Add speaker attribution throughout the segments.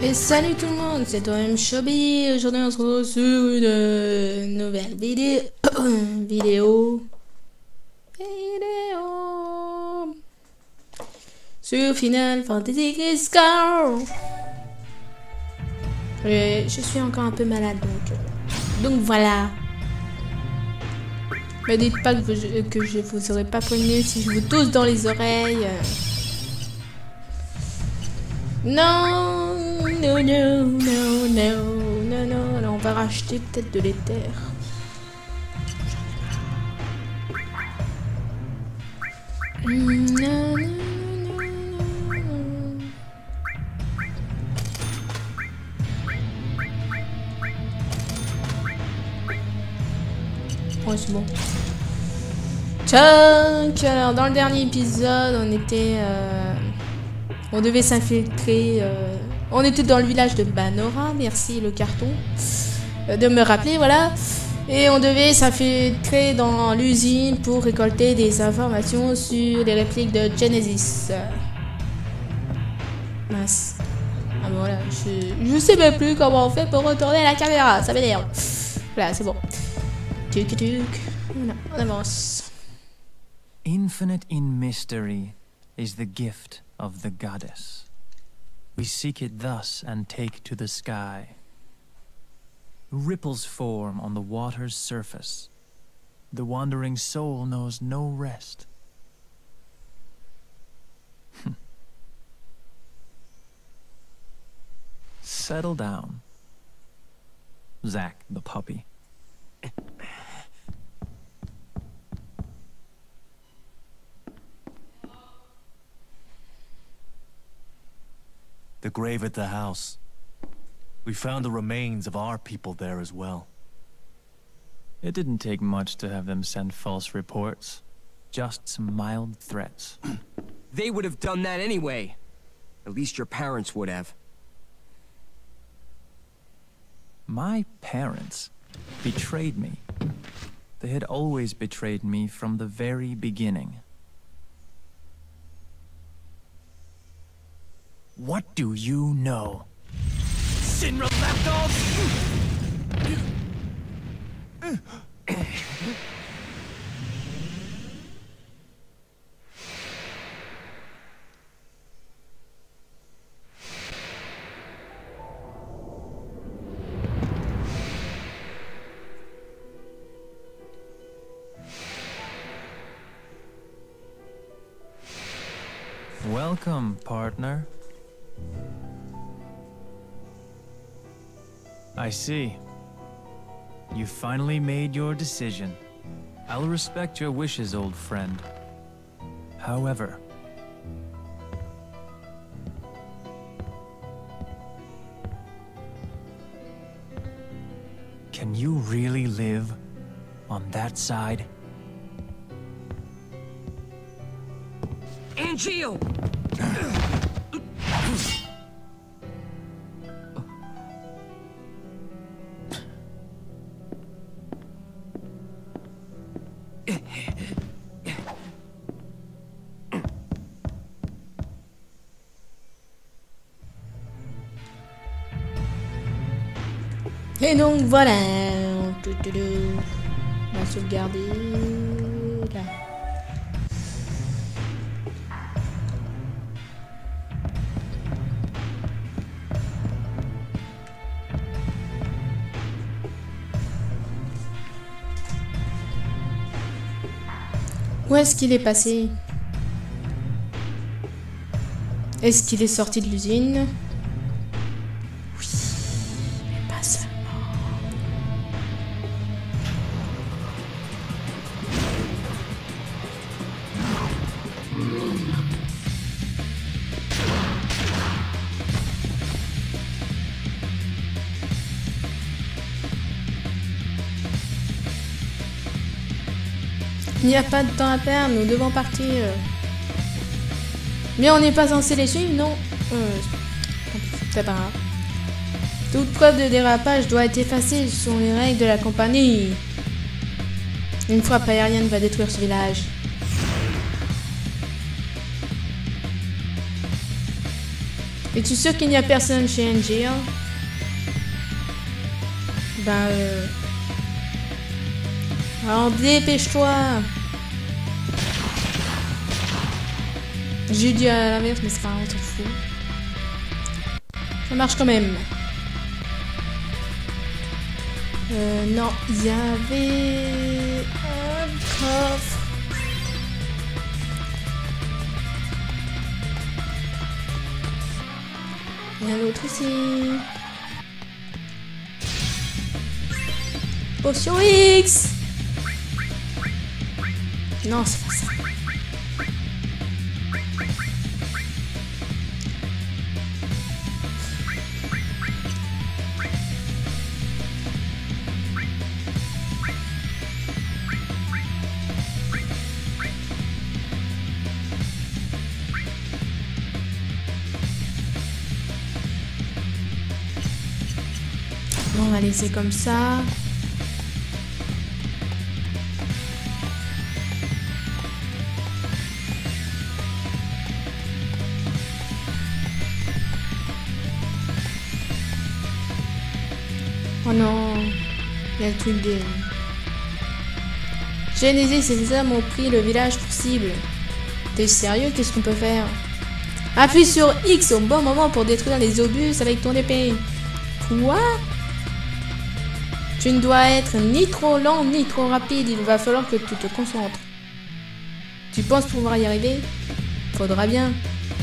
Speaker 1: Et salut tout le monde, c'est toi-même Chubby. Aujourd'hui on se retrouve sur une nouvelle vidéo. vidéo sur Final Fantasy Crystal Core. Et je suis encore un peu malade donc voilà. Mais dites pas que je vous aurais pas connu si je vous tousse dans les oreilles. Non, non, non, non, non, non, non, on va racheter peut-être de l'éther. Non, non, non, non. Ouais, c'est bon. Tchac. Alors, dans le dernier épisode, on devait s'infiltrer. On était dans le village de Banora. Merci le carton de me rappeler, voilà. Et on devait s'infiltrer dans l'usine pour récolter des informations sur les répliques de Genesis. Mince. Ah bon, voilà, je sais même plus comment on fait pour retourner la caméra. Ça m'énerve. Voilà, c'est bon. Tuc, tuc. Voilà, on avance.
Speaker 2: Infinite in mystery is the gift of the goddess. We seek it thus and take to the sky. Ripples form on the water's surface. The wandering soul knows no rest. Settle down, Zack the puppy.
Speaker 3: The grave at the house. We found the remains of our people there as well.
Speaker 2: It didn't take much to have them send false reports. Just some mild threats.
Speaker 4: They would have done that anyway. At least your parents would have.
Speaker 2: My parents betrayed me. They had always betrayed me from the very beginning. What do you know?
Speaker 3: Shinra lapdogs!
Speaker 2: Welcome, partner. I see. You finally made your decision. I'll respect your wishes, old friend. However, can you really live on that side?
Speaker 4: Angio!
Speaker 1: Et donc voilà. On va sauvegarder. Là. Où est-ce qu'il est passé? Est-ce qu'il est sorti de l'usine? Oui, mais pas seulement. Il n'y a pas de temps à perdre, nous devons partir. Mais on n'est pas censé les suivre, non? C'est pas grave. Toute preuve de dérapage doit être effacée sur les règles de la compagnie. Une frappe aérienne va détruire ce village. Es-tu sûr qu'il n'y a personne chez NG hein? Alors dépêche-toi. J'ai dit à l'inverse, mais c'est pas grave, on s'en fout. Ça marche quand même. Non, il y avait un coffre. Il y a l'autre ici. Potion X. Non, c'est pas ça. Bon, on va laisser comme ça. Oh non, il y a le truc des... Genesis et ses hommes ont pris le village pour cible. T'es sérieux? Qu'est-ce qu'on peut faire? Appuie sur X au bon moment pour détruire les obus avec ton épée. Quoi? Tu ne dois être ni trop lent ni trop rapide. Il va falloir que tu te concentres. Tu penses pouvoir y arriver? Faudra bien.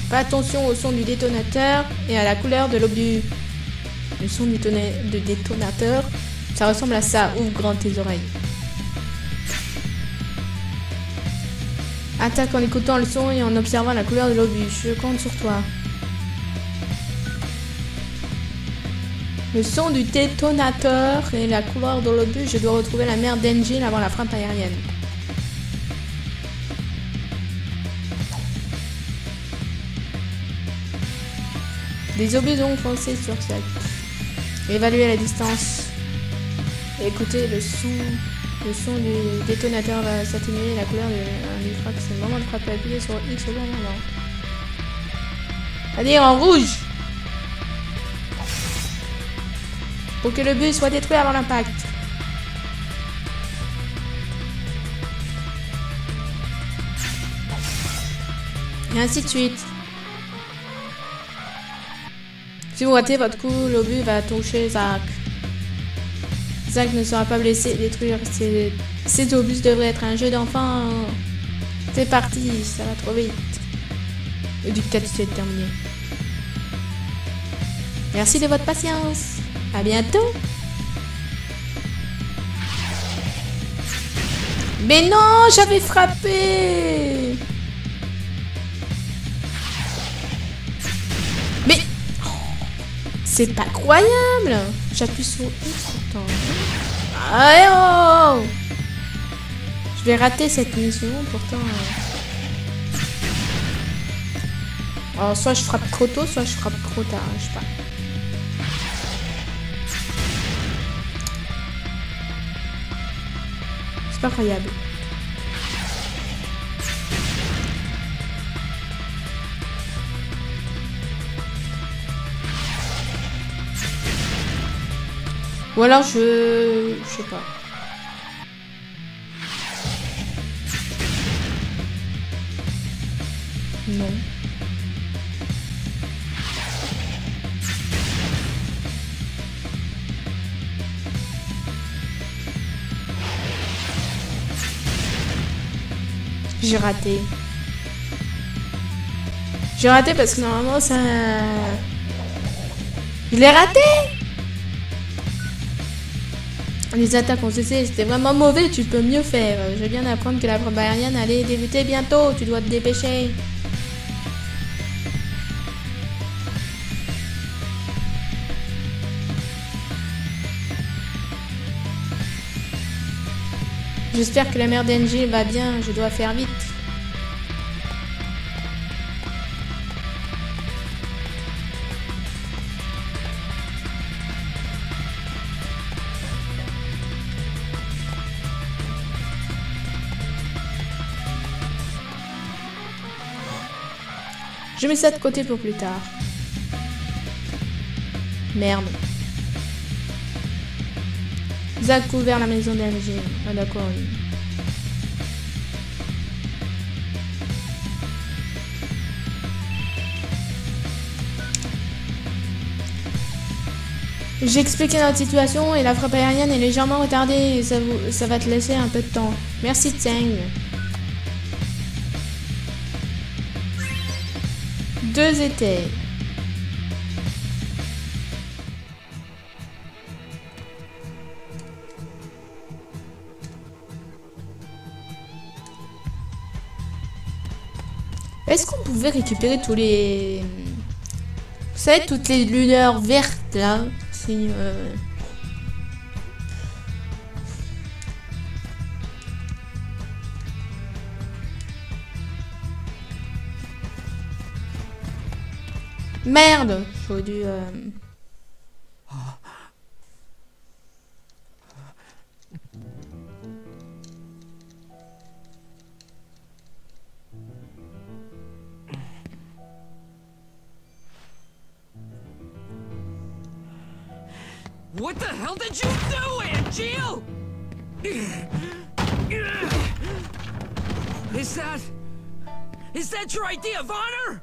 Speaker 1: Fais attention au son du détonateur et à la couleur de l'obus. Le son du détonateur, ça ressemble à ça. Ouvre grand tes oreilles. Attaque en écoutant le son et en observant la couleur de l'obus. Je compte sur toi. Le son du détonateur et la couleur de l'obus. Je dois retrouver la mère d'Engine avant la frappe aérienne. Des obus ont foncé sur cette. Évaluer la distance. Écoutez le son. Le son du détonateur va s'atténuer. La couleur du frappe. C'est le moment de frapper. Appuyer sur X au bon moment. Allez, en rouge. Pour que le but soit détruit avant l'impact. Et ainsi de suite. Si vous ratez votre coup, l'obus va toucher Zack. Zack ne sera pas blessé. Détruire ces obus devrait être un jeu d'enfant. C'est parti, ça va trop vite. Le dictateur est terminé. Merci de votre patience. À bientôt. Mais non, j'avais frappé. Mais c'est pas croyable. J'appuie sur X pourtant. Allez oh. Je vais rater cette mission pourtant. Alors soit je frappe trop tôt, soit je frappe trop tard, je sais pas. C'est pas croyable. Ou alors je sais pas. Non. J'ai raté. J'ai raté parce que normalement ça... Je l'ai raté. Les attaques ont cessé, c'était vraiment mauvais, tu peux mieux faire. Je viens d'apprendre que la frappe aérienne allait débuter bientôt, tu dois te dépêcher. J'espère que la mère d'NG va bien, je dois faire vite. Je mets ça de côté pour plus tard. Merde. Zach couvert la maison d'Alger. Ah d'accord, oui. J'ai expliqué notre situation et la frappe aérienne est légèrement retardée et ça va te laisser un peu de temps. Merci Tseng. 2 étés. Est-ce qu'on pouvait récupérer tous les... Vous savez, toutes les lueurs vertes là? Si, Merde! J'aurais dû...
Speaker 4: What the hell did you do, Angeal? Is that your idea of honor?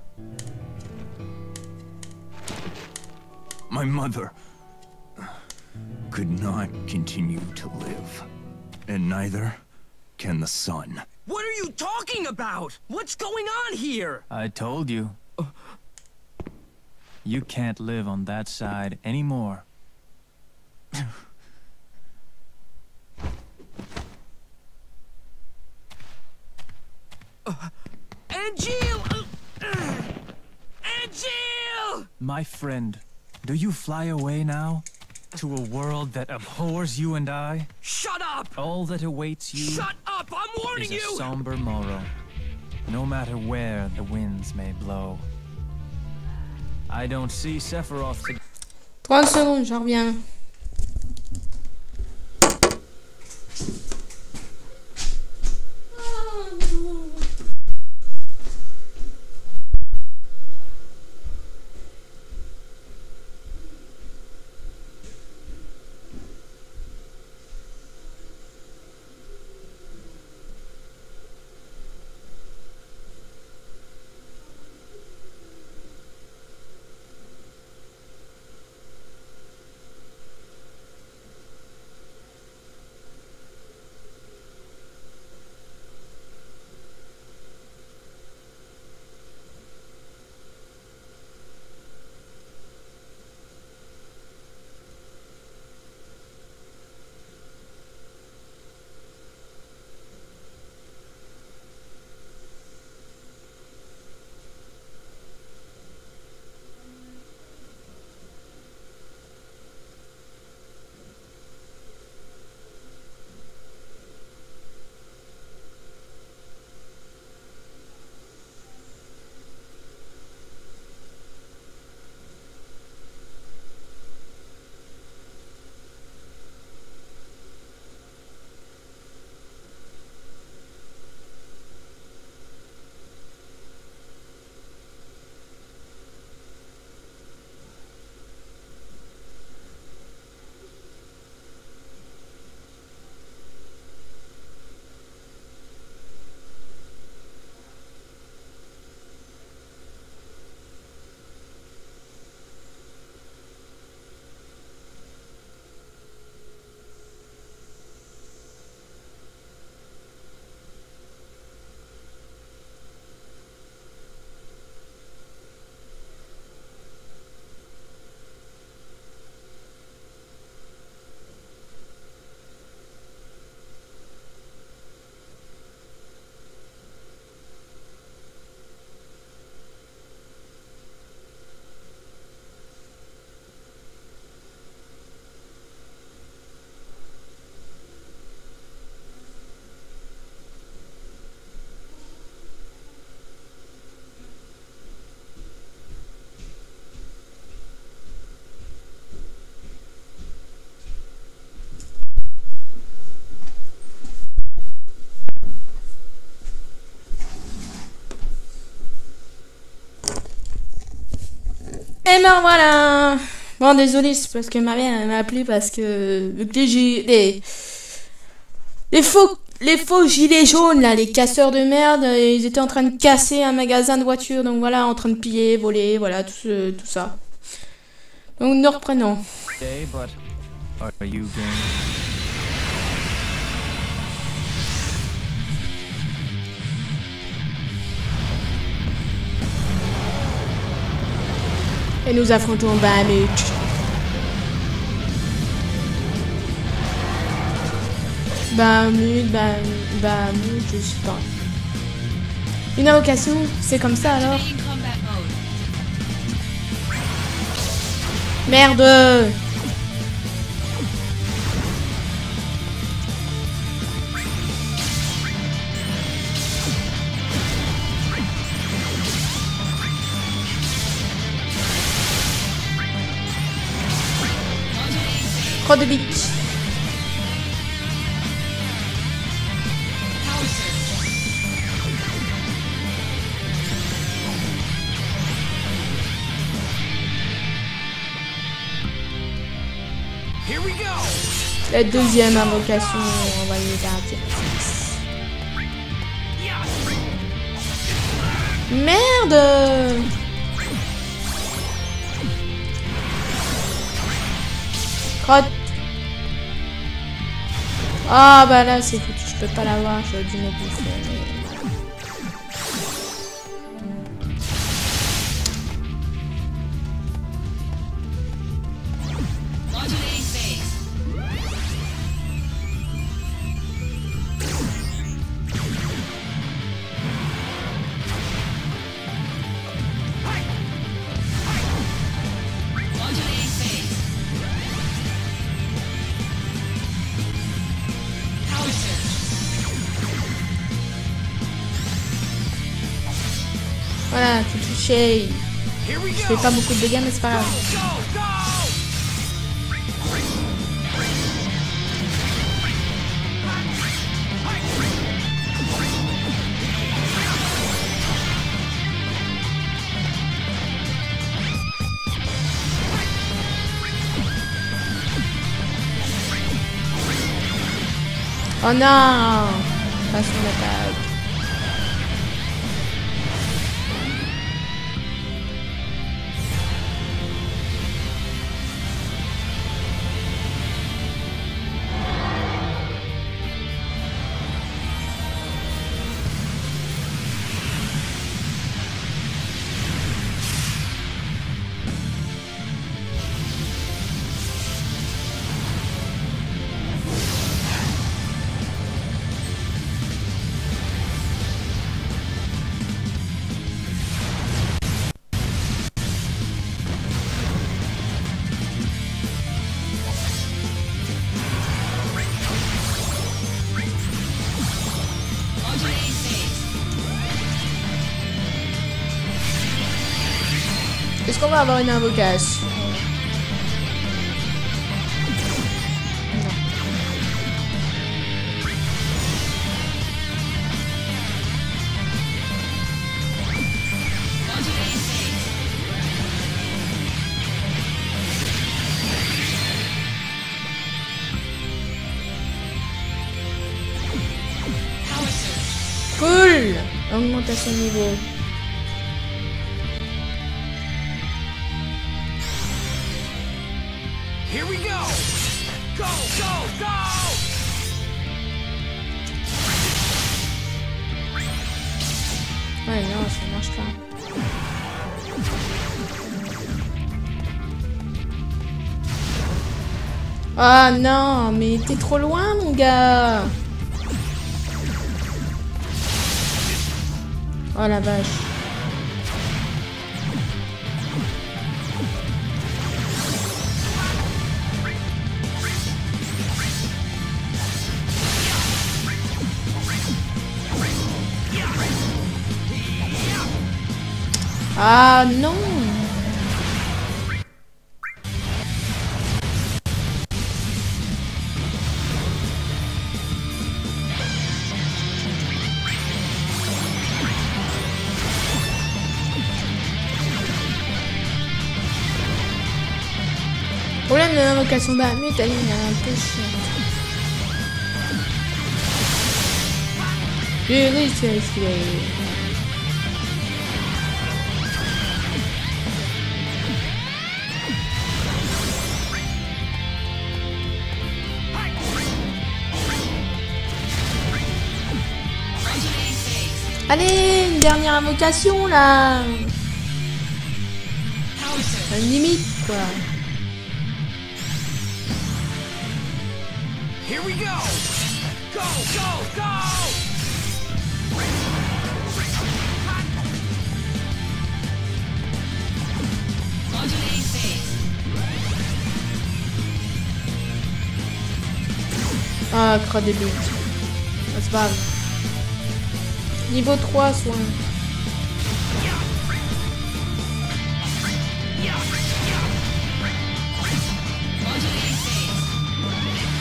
Speaker 5: My mother could not continue to live, and neither can the son.
Speaker 4: What are you talking about? What's going on here?
Speaker 2: I told you. You can't live on that side anymore.
Speaker 4: Angeal! Angeal!
Speaker 2: My friend, do you fly away now? To a world that abhors you and I?
Speaker 4: Shut up!
Speaker 2: All that awaits you
Speaker 4: Shut up! I'm warning
Speaker 2: is a
Speaker 4: you!
Speaker 2: somber morrow, no matter where the winds may blow. I don't see Sephiroth.
Speaker 1: 30 secondes, je reviens. Et ben voilà. Bon, désolé, c'est parce que ma mère elle m'a appelé parce que vu que les faux gilets jaunes là, les casseurs de merde, ils étaient en train de casser un magasin de voitures, donc voilà, en train de piller, voler, voilà, tout ça. Donc nous reprenons.
Speaker 2: Okay, but are you going?
Speaker 1: Et nous affrontons Bahamut. Bahamut, je sais pas. Une invocation, c'est comme ça alors? Merde! Trop de bits. La deuxième invocation envoyée vers Directrix. Merde! Crotte. Ah bah là c'est foutu, je peux pas l'avoir, j'aurais dû me bouffer. Voilà, tout touché. Je fais pas beaucoup de dégâts, mais c'est pas grave. Oh non! Passe son attaque. Est-ce qu'on va avoir une invocation? Cool! Augmentation de niveau.
Speaker 4: Here we go! Go, go, go!
Speaker 1: Ouais, non, ça marche pas. Ah non, mais t'es trop loin, mon gars! Oh la vache. Ah non! problème de l'invocation d'Amut, elle est un peu chiante. J'ai réussi à esquiver. Allez, une dernière invocation là. À une limite quoi.
Speaker 4: Here we go! Go, go, go!
Speaker 1: Ah, croix de bite. C'est pas grave. Niveau 3, soin.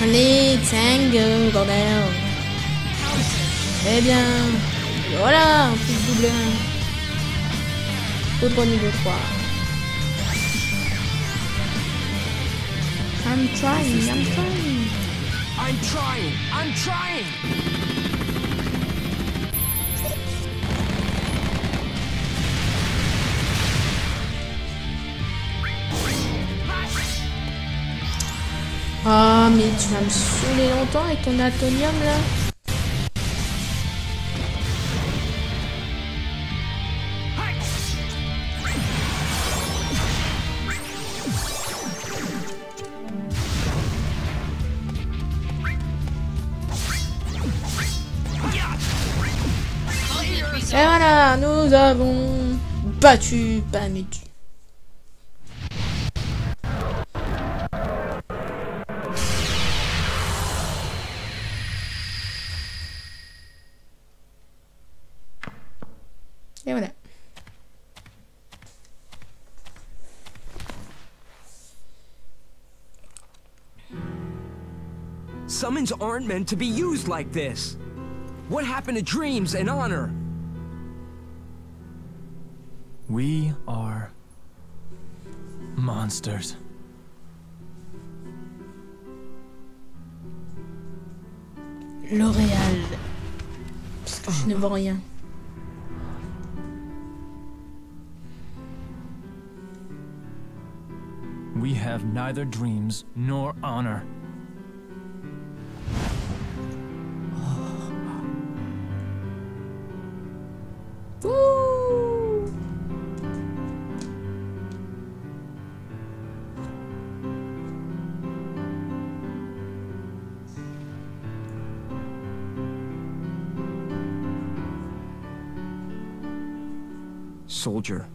Speaker 1: Allez, Tsang, bordel. Eh bien, voilà, un plus double 1. Autre niveau 3. I'm trying.
Speaker 4: I'm trying!
Speaker 1: Ah, mais tu vas me saouler longtemps avec ton atonium là. Et voilà, nous avons battu Bahamut. Et voilà.
Speaker 4: Summons aren't meant to be used like this. What happened to dreams and honor?
Speaker 2: We are monsters.
Speaker 1: L'Oréal. Parce que je ne vois rien.
Speaker 2: We have neither dreams nor honor.
Speaker 1: Ouh.
Speaker 4: Soldier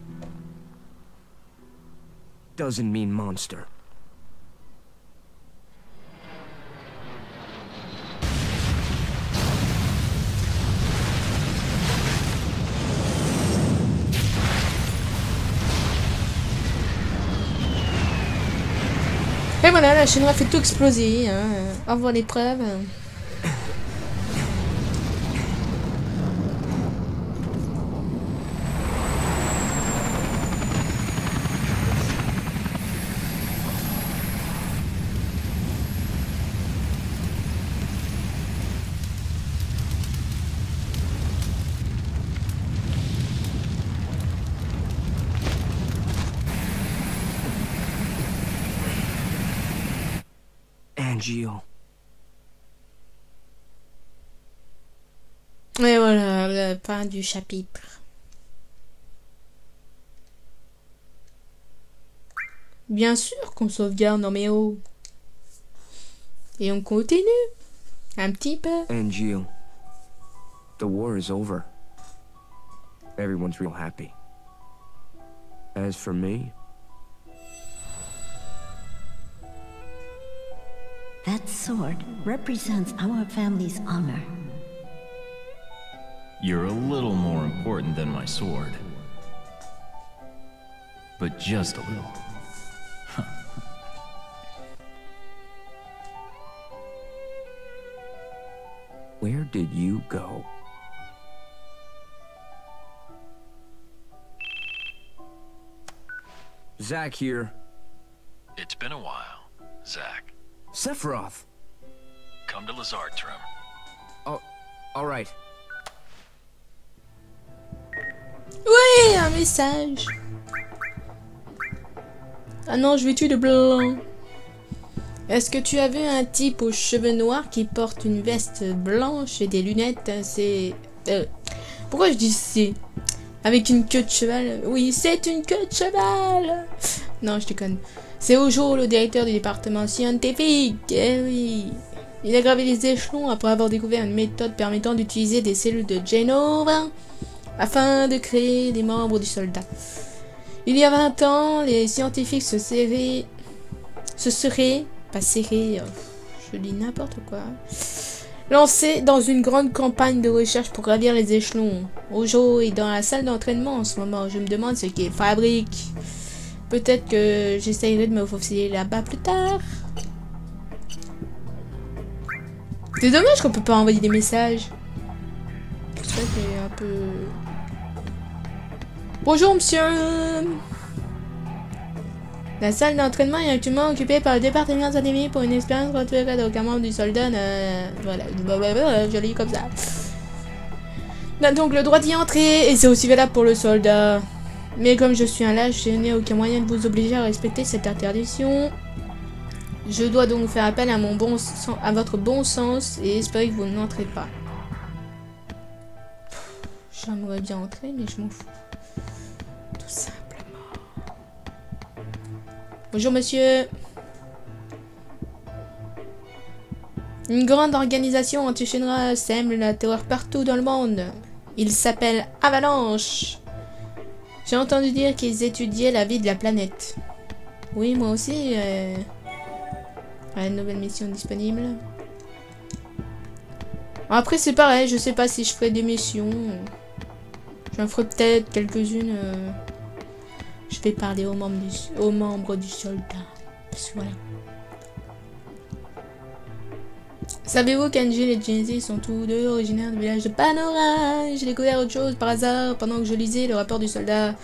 Speaker 4: doesn't mean monster.
Speaker 1: Et voilà, la chinoise fait tout exploser. Hein. Au revoir l'épreuve.
Speaker 4: Angeal.
Speaker 1: Et voilà, la fin du chapitre. Bien sûr qu'on sauvegarde nos méos. Et on continue. Un petit peu.
Speaker 4: Angeal. The war is over. Everyone's real happy. As for me,
Speaker 6: that sword represents our family's honor.
Speaker 5: You're a little more important than my sword. But just a little.
Speaker 4: where did you go? Zack here.
Speaker 5: It's been a while. Zack.
Speaker 4: Sephiroth.
Speaker 5: Come to Lazardtrum.
Speaker 4: Oh, all right.
Speaker 1: Oui, un message. Ah non, je vais tuer le blanc. Est-ce que tu as vu un type aux cheveux noirs qui porte une veste blanche et des lunettes? C'est... Pourquoi je dis c'est? Avec une queue de cheval? Oui, c'est une queue de cheval. Non, je déconne. C'est Hojo, le directeur du département scientifique. Eh oui. Il a gravé les échelons après avoir découvert une méthode permettant d'utiliser des cellules de Jenova afin de créer des membres du soldat. Il y a 20 ans, les scientifiques se seraient... je dis n'importe quoi. Lancés dans une grande campagne de recherche pour gravir les échelons. Hojo est dans la salle d'entraînement en ce moment. Je me demande ce qu'il fabrique. Peut-être que j'essayerai de me faufiler là-bas plus tard. C'est dommage qu'on peut pas envoyer des messages. C'est ça qui est un peu... Bonjour monsieur. La salle d'entraînement est actuellement occupée par le département scientifique pour une expérience gratuite aucun membre du soldat. Voilà, je lis comme ça. On a donc le droit d'y entrer et c'est aussi valable pour le soldat. Mais comme je suis un lâche, je n'ai aucun moyen de vous obliger à respecter cette interdiction. Je dois donc faire appel à votre bon sens et espérer que vous n'entrez pas. J'aimerais bien entrer, mais je m'en fous. Tout simplement. Bonjour monsieur. Une grande organisation anti-Shinra sème la terreur partout dans le monde. Il s'appelle Avalanche. J'ai entendu dire qu'ils étudiaient la vie de la planète. Oui, moi aussi. Une nouvelle mission disponible. Après, c'est pareil. Je sais pas si je ferai des missions. J'en ferai peut-être quelques-unes. Je vais parler aux membres du soldat. Parce que voilà. Savez-vous qu'Angel et Genesis sont tous deux originaires du village de Banora? J'ai découvert autre chose par hasard pendant que je lisais le rapport du soldat.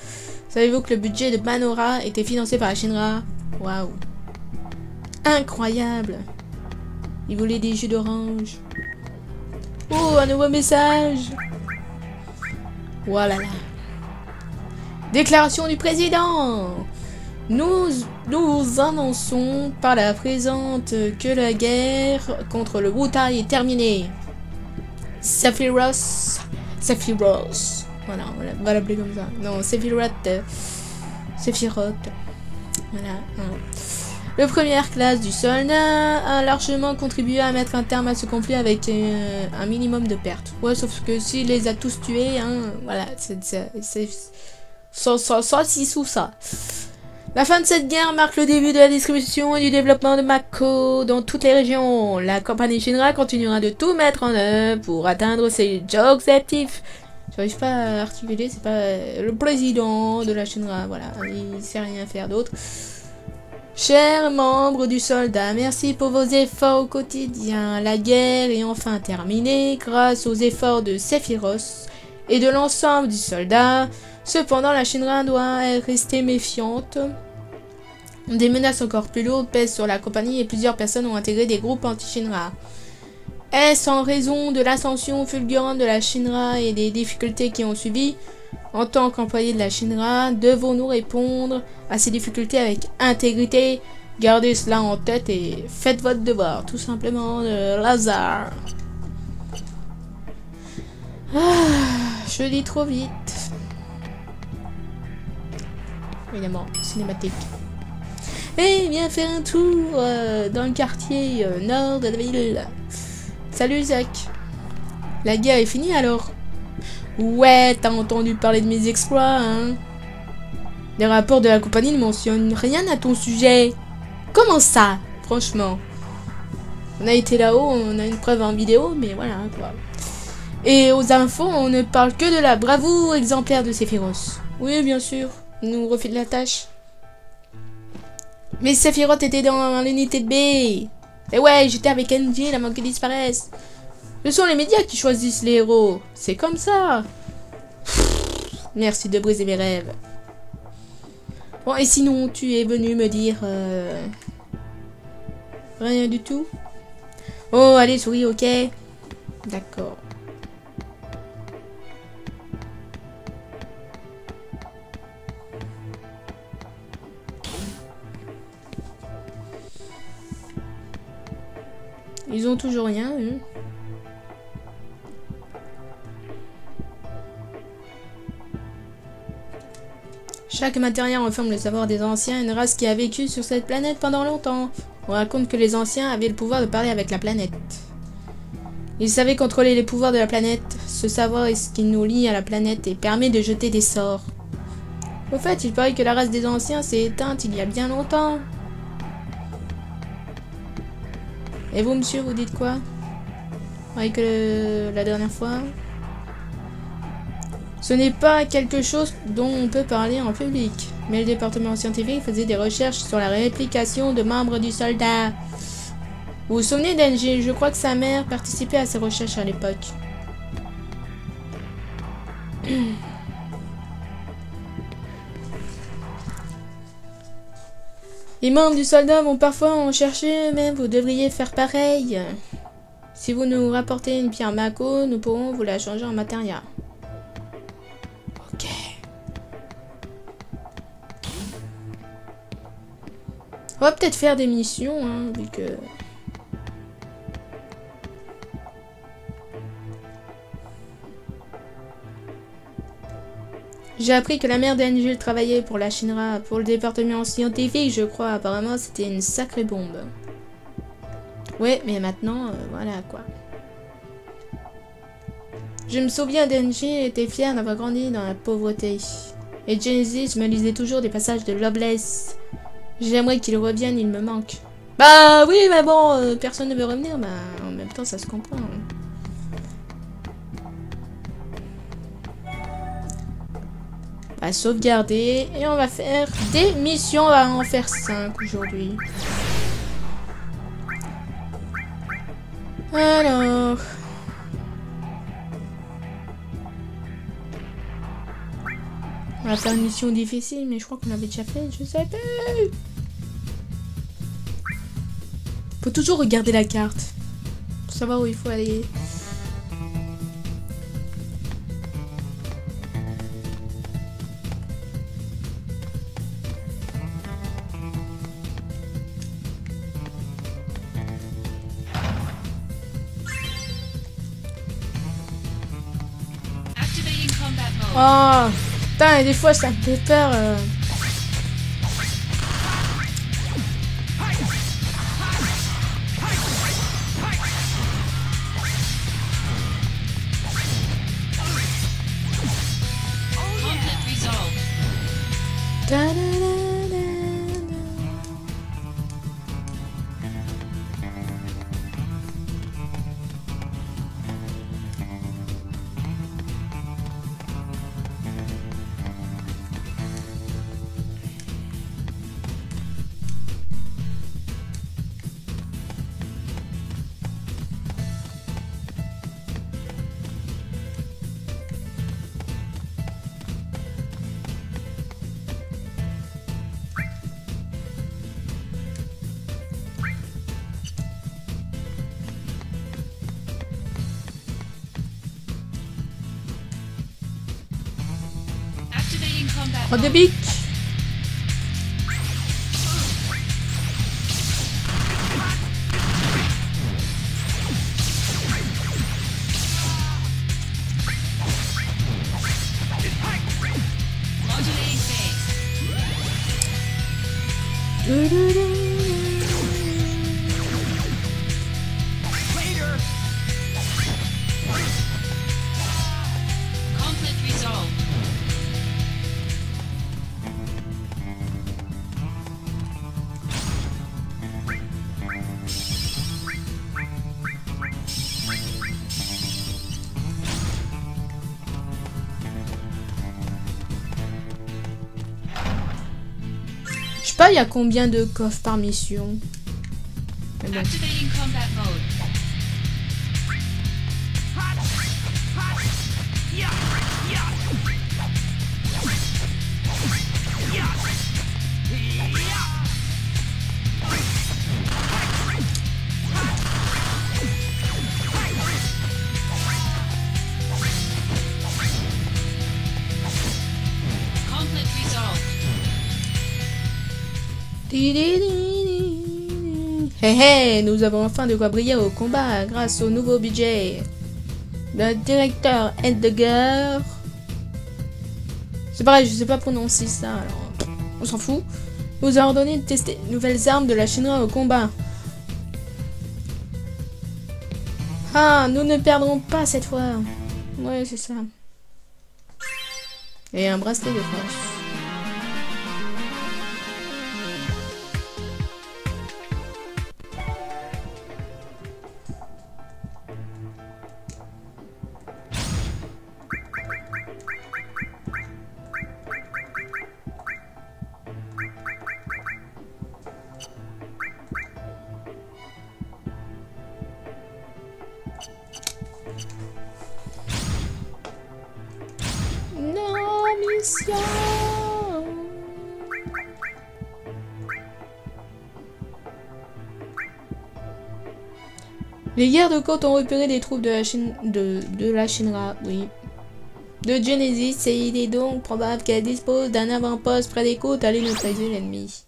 Speaker 1: Savez-vous que le budget de Banora était financé par la Shinra? Waouh. Incroyable. Il voulait des jus d'orange. Oh, un nouveau message. Voilà. Déclaration du président. Nous annonçons par la présente que la guerre contre le Wutai est terminée. Sephiroth. Voilà, on va l'appeler comme ça. Non, Sephiroth. Voilà. Le première classe du soldat a largement contribué à mettre un terme à ce conflit avec un minimum de pertes. Ouais, sauf que s'il les a tous tués, hein, voilà, c'est sans ci sous ça. La fin de cette guerre marque le début de la distribution et du développement de Mako dans toutes les régions. La compagnie Shinra continuera de tout mettre en œuvre pour atteindre ses objectifs. J'arrive pas à articuler, c'est pas le président de la Shinra, voilà, il sait rien faire d'autre. Chers membres du soldat, merci pour vos efforts au quotidien. La guerre est enfin terminée grâce aux efforts de Sephiroth et de l'ensemble du soldat. Cependant, la Shinra doit rester méfiante. Des menaces encore plus lourdes pèsent sur la compagnie et plusieurs personnes ont intégré des groupes anti-Shinra. Est-ce en raison de l'ascension fulgurante de la Shinra et des difficultés qui ont suivi? En tant qu'employé de la Shinra, devons-nous répondre à ces difficultés avec intégrité? Gardez cela en tête et faites votre devoir, tout simplement, de Lazare. Je lis trop vite. Évidemment, cinématique. Et viens faire un tour dans le quartier nord de la ville. Salut Zack. La guerre est finie alors? Ouais, t'as entendu parler de mes exploits, hein? Les rapports de la compagnie ne mentionnent rien à ton sujet. Comment ça? Franchement. On a été là-haut, on a une preuve en vidéo, mais voilà, quoi. Et aux infos, on ne parle que de la bravoure exemplaire de Sephiroth. Oui, bien sûr. Il nous refile la tâche. Mais Sephiroth était dans l'unité de B. Et ouais, j'étais avec Angel avant qu'il disparaisse. Ce sont les médias qui choisissent les héros. C'est comme ça. Merci de briser mes rêves. Bon, et sinon, tu es venu me dire... Rien du tout. Oh, allez, souris, ok. D'accord. Ils ont toujours rien, eux. Chaque matériel renferme le savoir des anciens, une race qui a vécu sur cette planète pendant longtemps. On raconte que les anciens avaient le pouvoir de parler avec la planète. Ils savaient contrôler les pouvoirs de la planète. Ce savoir est ce qui nous lie à la planète et permet de jeter des sorts. Au fait, il paraît que la race des anciens s'est éteinte il y a bien longtemps. Et vous, monsieur, vous dites quoi? Pareil que la dernière fois. Ce n'est pas quelque chose dont on peut parler en public. Mais le département scientifique faisait des recherches sur la réplication de membres du soldat. Vous vous souvenez d'Engie? Je crois que sa mère participait à ces recherches à l'époque. Les membres du soldat vont parfois en chercher eux-mêmes. Vous devriez faire pareil. Si vous nous rapportez une pierre Mako, nous pourrons vous la changer en matériel. Ok. On va peut-être faire des missions, hein, vu que... J'ai appris que la mère d'Angel travaillait pour la Shinra, pour le département scientifique, je crois. Apparemment, c'était une sacrée bombe. Ouais, mais maintenant, voilà, quoi. Je me souviens d'Angel était fière d'avoir grandi dans la pauvreté. Et Genesis me lisait toujours des passages de Loveless. J'aimerais qu'il revienne, il me manque. Bah oui, mais bon, personne ne veut revenir, bah en même temps, ça se comprend. On va sauvegarder et on va faire des missions. On va en faire 5 aujourd'hui. Alors... On va faire une mission difficile, mais je crois qu'on l'avait déjà fait, je sais plus. Faut toujours regarder la carte pour savoir où il faut aller. Oh, putain, et des fois ça me fait peur. Prends des bics. Je sais pas, il y a combien de coffres par mission. Mais bon. Hé hé, nous avons enfin de quoi briller au combat grâce au nouveau budget. Le directeur Edgar. C'est pareil, je sais pas prononcer ça, alors on s'en fout. Nous a ordonné de tester de nouvelles armes de la Shinra au combat. Ah, nous ne perdrons pas cette fois. Ouais, c'est ça. Et un bracelet de force. Les guerres de côte ont repéré des troupes de la Shinra, oui. De Genesis, et il est donc probable qu'elle dispose d'un avant-poste près des côtes à neutraliser l'ennemi.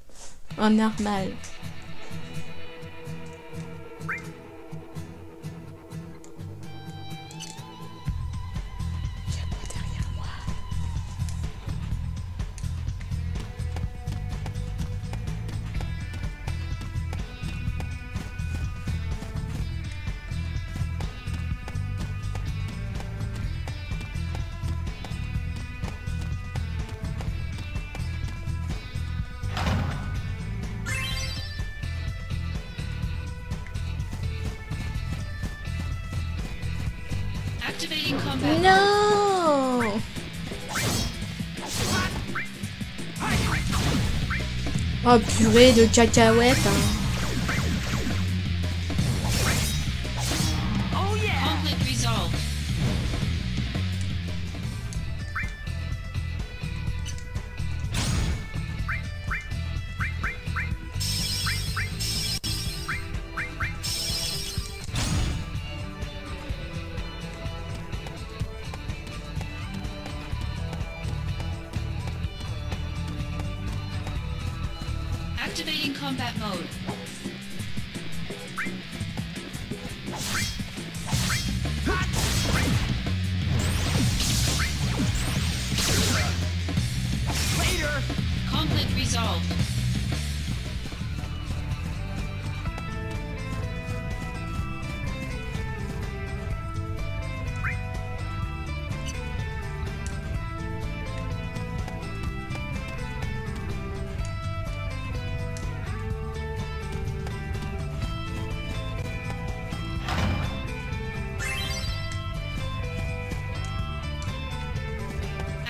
Speaker 1: En normal. Non! Oh purée de cacahuètes hein.
Speaker 7: Activating combat mode.
Speaker 4: Later!
Speaker 7: Conflict resolved.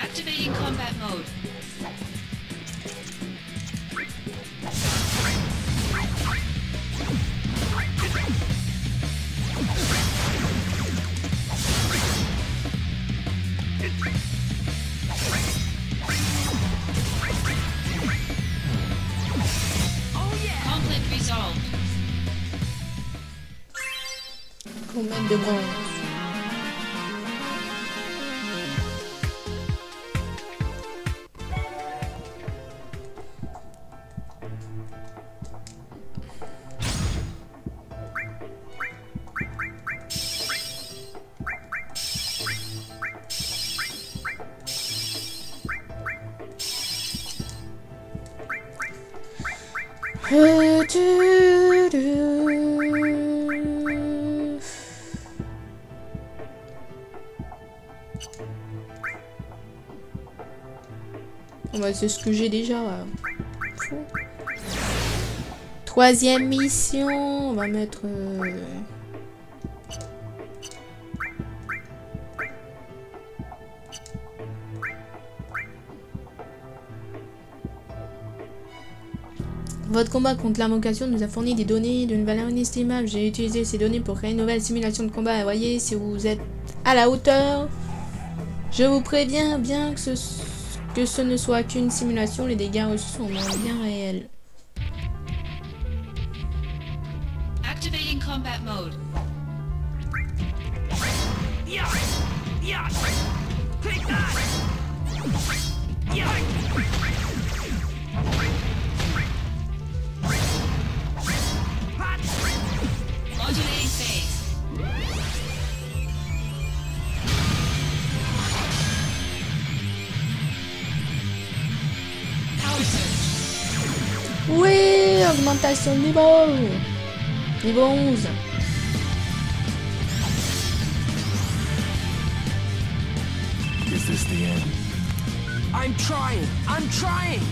Speaker 7: Activating combat mode. Conflict resolved.
Speaker 1: Comète de bronze. Bah, c'est ce que j'ai déjà. Troisième mission, on va mettre. Votre combat contre l'invocation nous a fourni des données d'une valeur inestimable. J'ai utilisé ces données pour créer une nouvelle simulation de combat. Voyez si vous êtes à la hauteur. Je vous préviens bien que ce ne soit qu'une simulation, les dégâts reçus sont bien réels.
Speaker 7: Activating combat mode.
Speaker 4: Take that!
Speaker 1: Oui, augmentation de niveau. Niveau 11.
Speaker 3: Is this the end?
Speaker 4: I'm trying. I'm trying.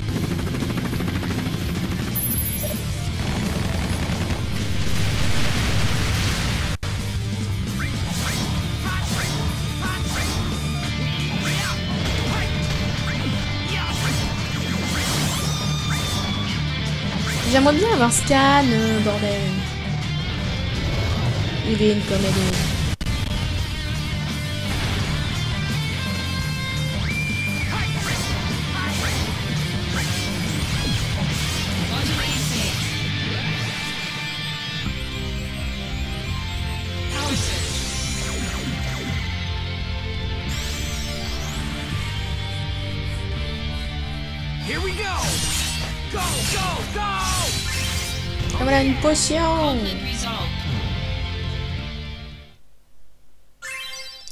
Speaker 1: J'aimerais bien avoir Scan, bordel. Il est une comédie.
Speaker 7: Modulating phase. Power surge.
Speaker 4: Here we go. Go, go, go.
Speaker 1: Et voilà une potion.
Speaker 7: Conflict resolved.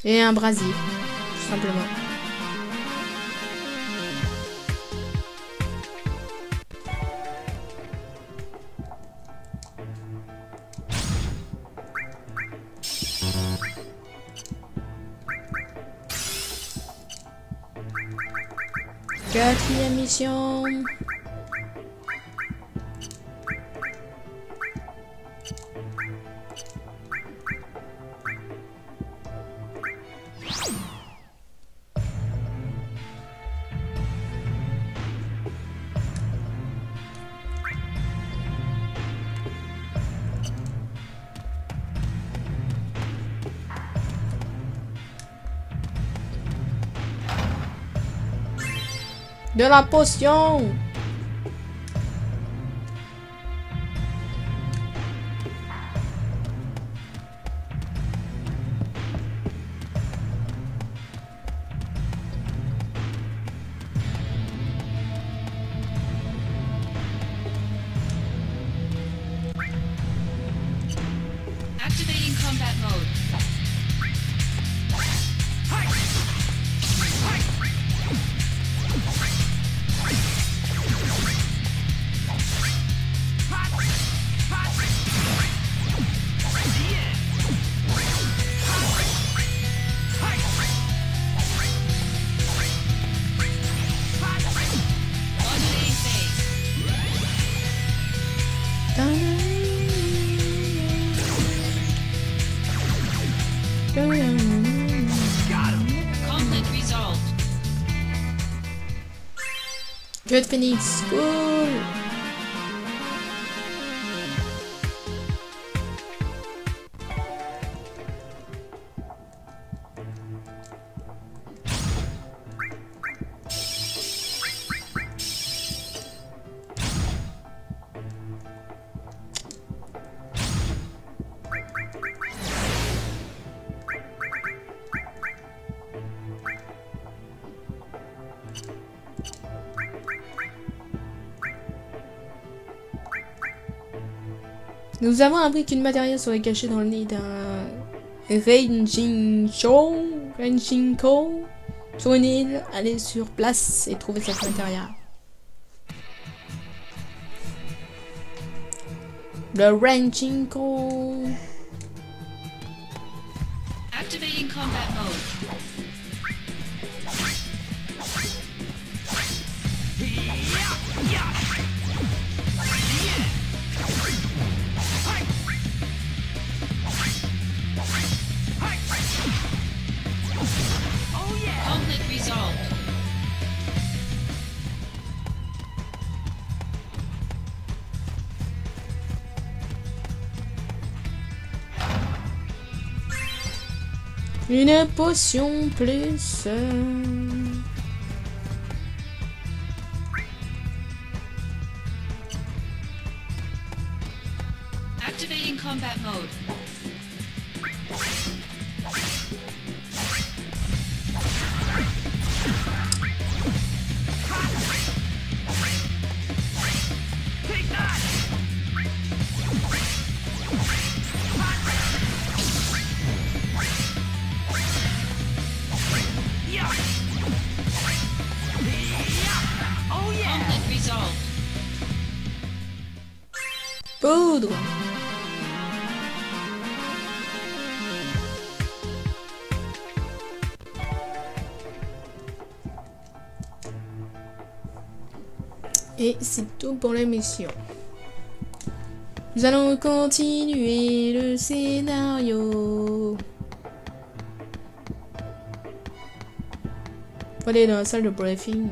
Speaker 1: Et un brasier, tout simplement. Quatrième mission. De la potion.
Speaker 7: Activating combat mode. Modulating phase. Conflict resolved.
Speaker 1: Good Phoenix, cool. Nous avons appris qu'une matériel serait cachée dans le nid d'un Renjinko sur une île. Allez sur place et trouver cette matériel. Le Renjinko.
Speaker 7: Activating combat mode. Conflict resolved.
Speaker 1: Une potion plus.
Speaker 7: Activating combat mode. Conflict resolved.
Speaker 1: Poudre. Et c'est tout pour l'émission. Nous allons continuer le scénario. Faut aller dans la salle de briefing.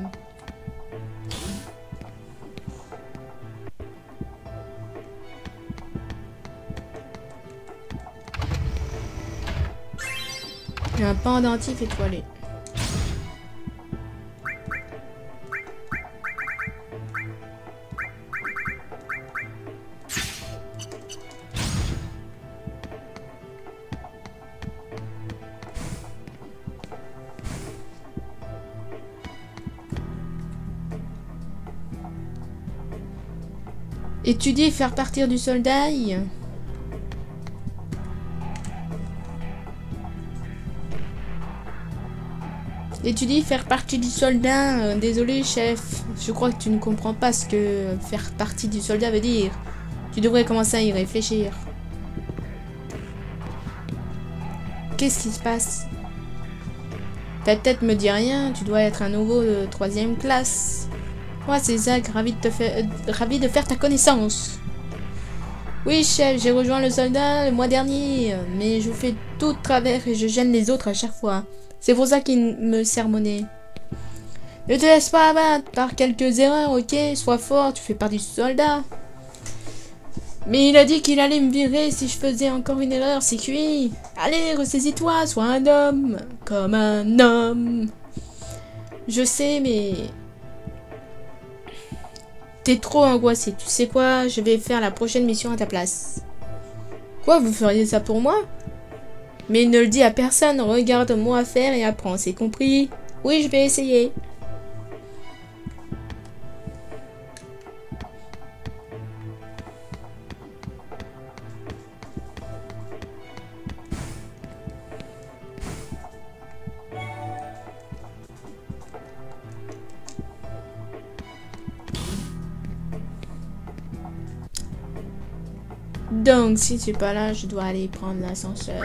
Speaker 1: Il y a un pendentif étoilé. Étudier et faire partir du soldat. Étudier, faire partie du soldat. Désolé, chef. Je crois que tu ne comprends pas ce que faire partie du soldat veut dire. Tu devrais commencer à y réfléchir. Qu'est-ce qui se passe? Ta tête me dit rien. Tu dois être un nouveau de 3e classe. Moi, c'est Zach. Ravi de faire ta connaissance. Oui, chef. J'ai rejoint le soldat le mois dernier. Mais je fais tout de travers et je gêne les autres à chaque fois. C'est pour ça qu'il me sermonnait. Ne te laisse pas abattre par quelques erreurs, ok? Sois fort, tu fais partie du soldat. Mais il a dit qu'il allait me virer si je faisais encore une erreur, c'est cuit. Allez, ressaisis-toi, sois un homme. Comme un homme. Je sais, mais... T'es trop angoissé. Tu sais quoi? Je vais faire la prochaine mission à ta place. Quoi? Vous feriez ça pour moi? Mais ne le dis à personne, regarde-moi faire et apprends, c'est compris? Oui, je vais essayer. Donc, si tu es pas là, je dois aller prendre l'ascenseur.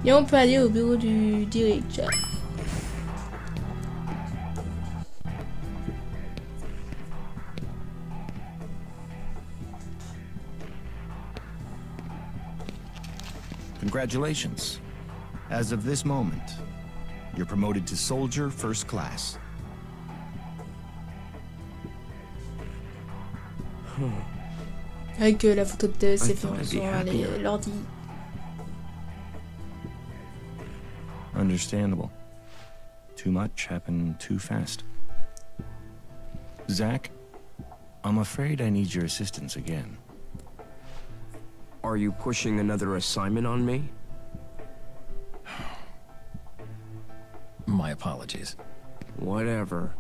Speaker 1: Et on peut aller au bureau du directeur.
Speaker 8: Congratulations. As of this moment, you're promoted to Soldier First Class.
Speaker 1: Avec la photo de ses films sur l'ordi.
Speaker 8: Understandable. Too much happened too fast. Zach, I'm afraid I need your assistance again.
Speaker 4: Are you pushing another assignment on me?
Speaker 5: My apologies.
Speaker 4: Whatever.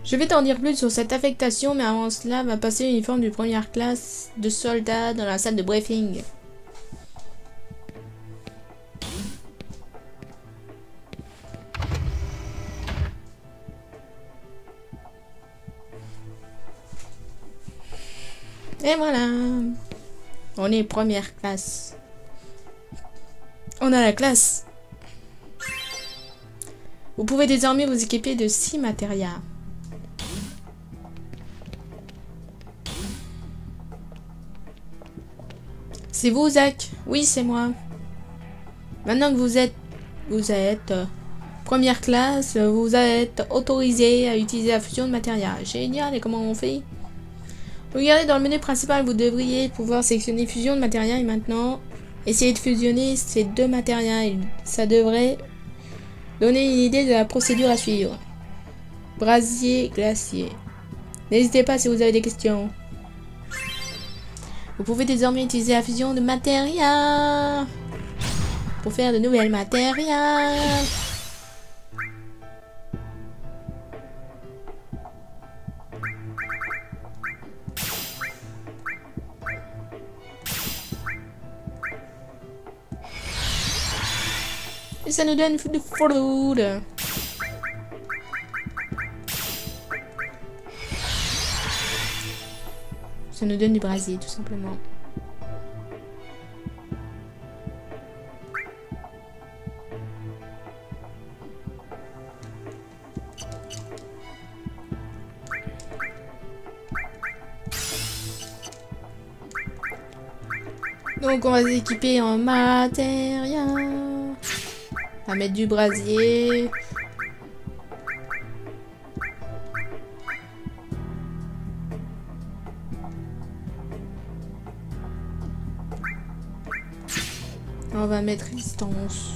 Speaker 1: Je vais t'en dire plus sur cette affectation, mais avant cela, va passer l'uniforme de première classe de soldat dans la salle de briefing. Et voilà. On est première classe. On a la classe. Vous pouvez désormais vous équiper de 6 matérias. C'est vous, Zach? Oui, c'est moi. Maintenant que vous êtes première classe, vous êtes autorisé à utiliser la fusion de matérias. Génial, et comment on fait? Regardez dans le menu principal, vous devriez pouvoir sélectionner fusion de matérias et maintenant essayez de fusionner ces 2 matérias et ça devrait donner une idée de la procédure à suivre. Brasier, glacier. N'hésitez pas si vous avez des questions. Vous pouvez désormais utiliser la fusion de matérias pour faire de nouvelles matérias. Et ça nous donne du food. Ça nous donne du brasier, tout simplement. Donc on va s'équiper en matériel. On va mettre du brasier. On va mettre résistance.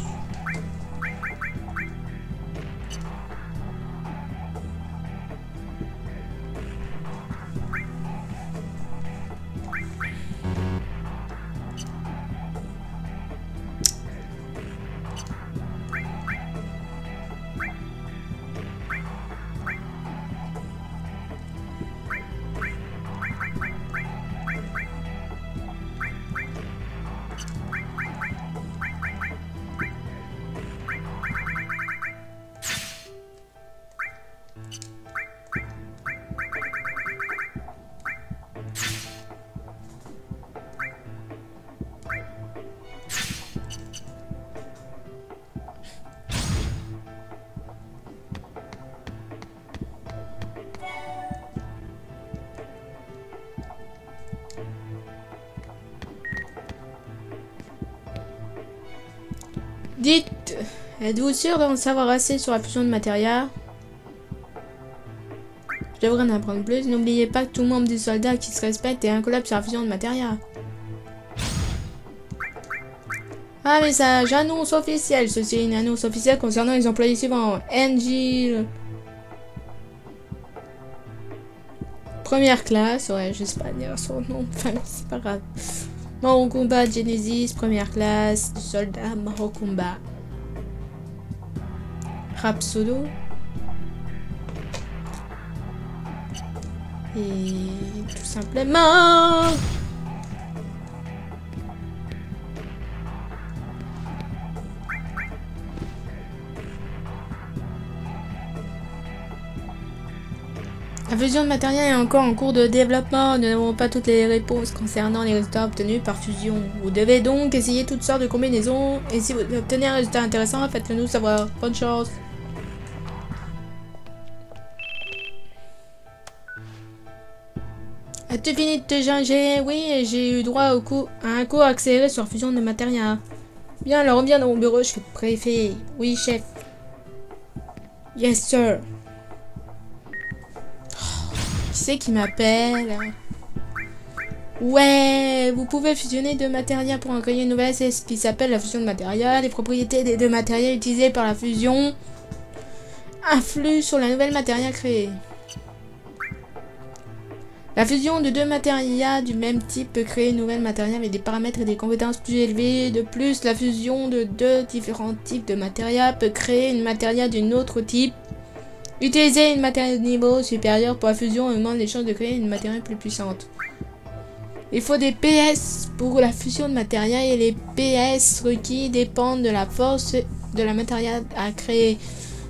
Speaker 1: Dites, êtes-vous sûr d'en savoir assez sur la fusion de matériel? Je devrais en apprendre plus. N'oubliez pas que tout membre du soldat qui se respecte est incollable sur la fusion de matériel. Ah, message, annonce officielle. Ceci est une annonce officielle concernant les employés suivants. NG. Première classe, ouais, je sais pas dire son nom, enfin, c'est pas grave. Mort au combat, Genesis, première classe, soldat, mort au combat. Rhapsodo. Et tout simplement... La fusion de matériel est encore en cours de développement. Nous n'avons pas toutes les réponses concernant les résultats obtenus par fusion. Vous devez donc essayer toutes sortes de combinaisons. Et si vous obtenez un résultat intéressant, faites-le nous savoir. Bonne chance. As-tu fini de te ginger? Oui, j'ai eu droit à un cours accéléré sur la fusion de matériel. Bien, alors reviens dans mon bureau, je suis préfet. Oui, chef. Yes, sir. Qui c'est qui m'appelle? Ouais, vous pouvez fusionner deux matériels pour en créer une nouvelle. C'est ce qui s'appelle la fusion de matériel. Les propriétés des deux matériels utilisés par la fusion influent sur la nouvelle matériel créée. La fusion de deux matériels du même type peut créer une nouvelle matériel avec des paramètres et des compétences plus élevées. De plus, la fusion de deux différents types de matériel peut créer une matériel d'un autre type. Utiliser une matériel de niveau supérieur pour la fusion augmente les chances de créer une matériel plus puissante. Il faut des PS pour la fusion de matériel et les PS requis dépendent de la force de la matériel à créer.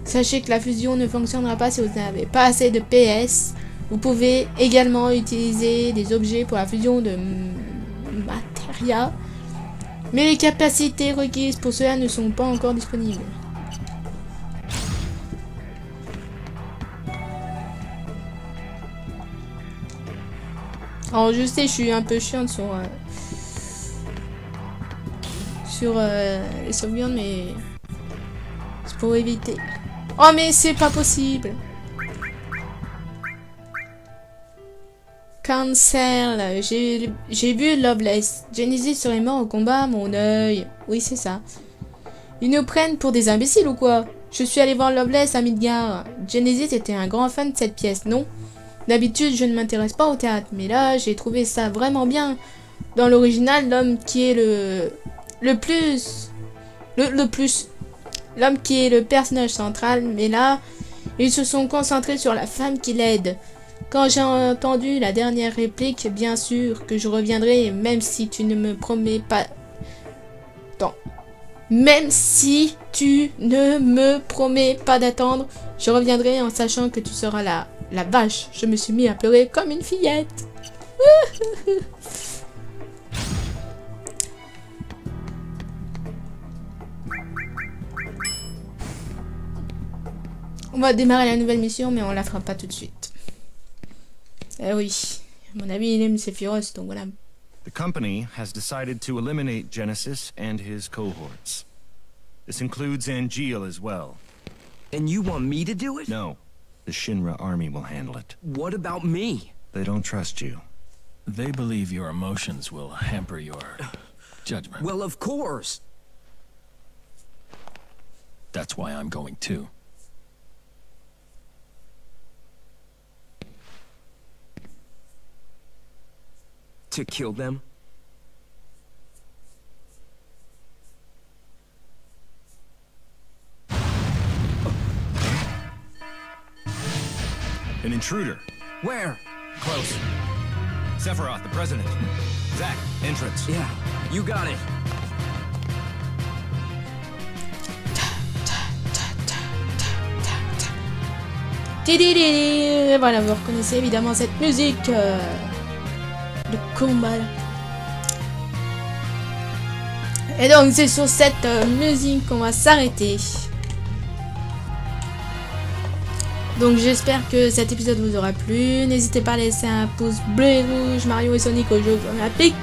Speaker 1: Sachez que la fusion ne fonctionnera pas si vous n'avez pas assez de PS. Vous pouvez également utiliser des objets pour la fusion de matériel, mais les capacités requises pour cela ne sont pas encore disponibles. Alors je sais, je suis un peu chiante sur les sauvegardes, mais c'est pour éviter. Oh mais c'est pas possible. Cancel. J'ai vu Loveless. Genesis serait mort au combat, mon œil. Oui, c'est ça. Ils nous prennent pour des imbéciles ou quoi? Je suis allé voir Loveless à Midgard. Genesis était un grand fan de cette pièce, non? D'habitude, je ne m'intéresse pas au théâtre, mais là, j'ai trouvé ça vraiment bien. Dans l'original, l'homme qui est l'homme qui est le personnage central, mais là, ils se sont concentrés sur la femme qui l'aide. Quand j'ai entendu la dernière réplique, bien sûr que je reviendrai, même si tu ne me promets pas... Attends. Même si tu ne me promets pas d'attendre, je reviendrai en sachant que tu seras là. La vache, je me suis mis à pleurer comme une fillette. On va démarrer la nouvelle mission, mais on la fera pas tout de suite. Eh oui, à mon avis, il aime Sephiroth, donc voilà.
Speaker 8: The company has decided to eliminate Genesis and his cohorts. This includes Angeal as well.
Speaker 4: And you want me to do it?
Speaker 8: No, the Shinra army will handle it.
Speaker 4: What about me?
Speaker 8: They don't trust you.
Speaker 5: They believe your emotions will hamper your judgment.
Speaker 4: Well, of course.
Speaker 5: That's why I'm going too.
Speaker 4: To kill them?
Speaker 8: An intruder.
Speaker 4: Where?
Speaker 8: Close. Sephiroth, the president. Zack, entrance.
Speaker 4: Yeah, you got it.
Speaker 1: Tidididi. Voilà, vous reconnaissez évidemment cette musique de combat. Et donc c'est sur cette musique qu'on va s'arrêter. Donc j'espère que cet épisode vous aura plu. N'hésitez pas à laisser un pouce bleu et rouge. Mario et Sonic au jeu olympique.